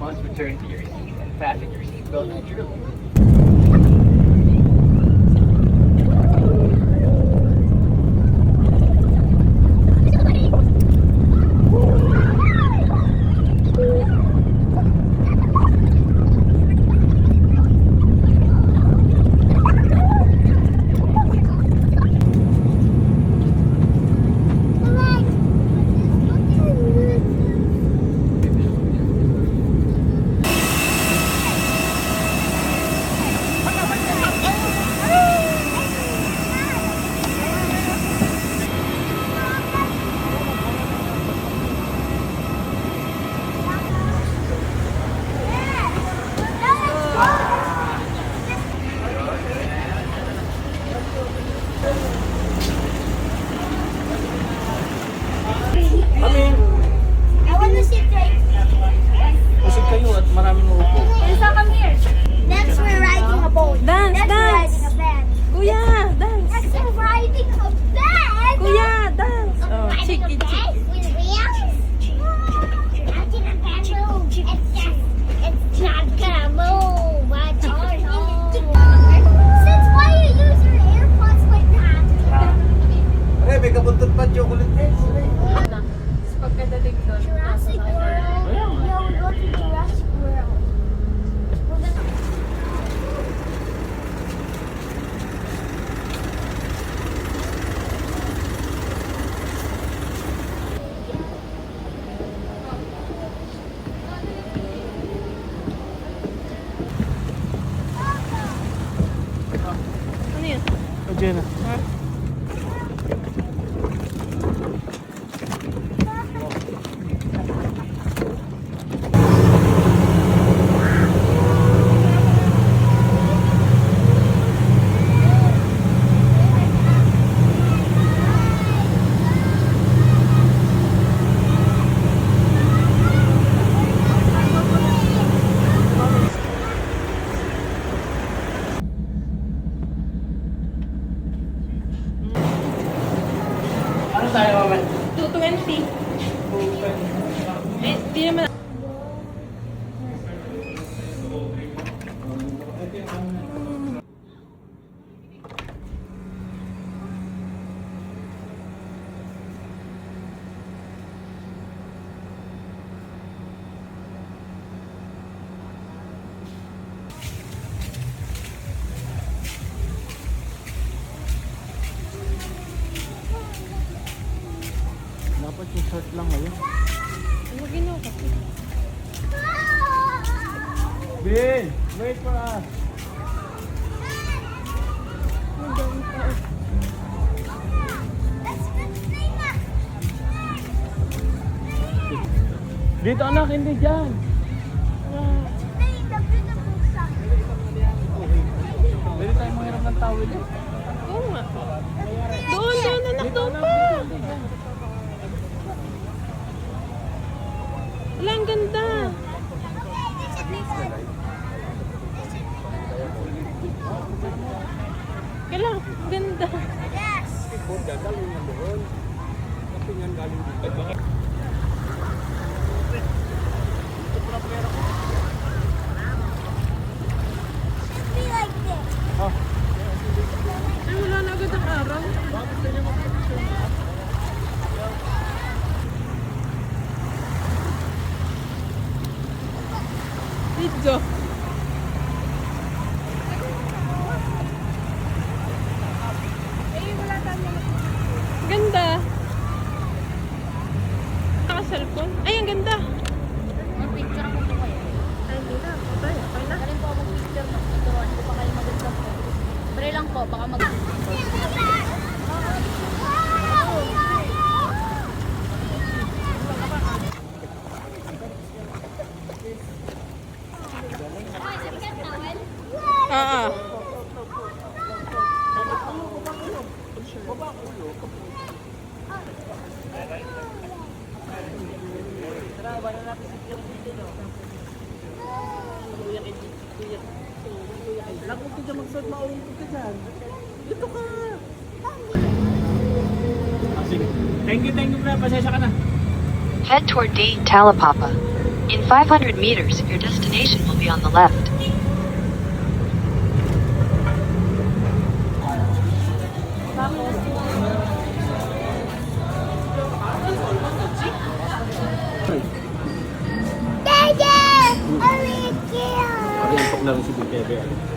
must return to your seat and fasten your seatbelt securely. I want to sit right. Usig kayo at maraming uupo. Let's come here. Next, we're riding a boat. Dance, Next, we're dance. riding a van. Kuya, dance. Next, we're riding a van. Kuya, dance. Oh, Riding a chiki, van chiki. with wheels. Riding a van move. It's not gonna move. Watch Since why you use your AirPods like that? Pre, may kabuntot pa chocolate heads. Pagkadating doon. Jurassic World. Yeah, we go to Jurassic World. We're gonna. Ano yun? O, Jenna. Ano tayo, Mama? 220. Eh, di naman. Dapat yung short lang ngayon. Ano ginawa ka? Ben, wait for us. Dito anak, hindi dyan. Pwede tayo manghiram ng towel eh. Oo nga. Doon, anak, doon pa. Wala, ang ganda. Kala, ganda. Ay, wala na agad ang araw. Video. Ganda. Naka-cellphone. Ay, ang ganda. Mag-picture ako po kayo. Ay, hindi na. Okay, okay na. Galing po ako mag-picture. Turuan ko pa kayo maganda po. Pre lang po, baka mag... Oo. Lakot ka dyan magsuot, maungkot ka dyan. Dito ka. Sige. Thank you, pre. Pasensya ka na. Head toward D. Talapapa. In 500 meters, your destination will be on the left. Dada! Alikyo! Ariantok na rin si Big Bebe.